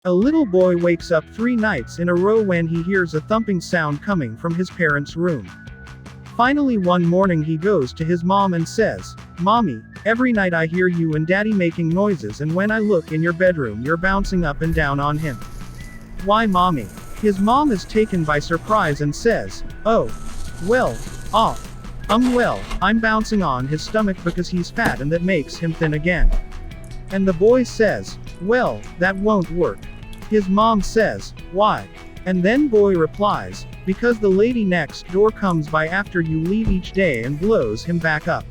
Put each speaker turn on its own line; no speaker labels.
A little boy wakes up 3 nights in a row when he hears a thumping sound coming from his parents' room. Finally one morning he goes to his mom and says, "Mommy, every night I hear you and Daddy making noises, and when I look in your bedroom you're bouncing up and down on him. Why, Mommy?" His mom is taken by surprise and says, "Oh, well, I'm bouncing on his stomach because he's fat and that makes him thin again." And the boy says, "Well, that won't work." His mom says, "Why?" And then boy replies, "Because the lady next door comes by after you leave each day and blows him back up."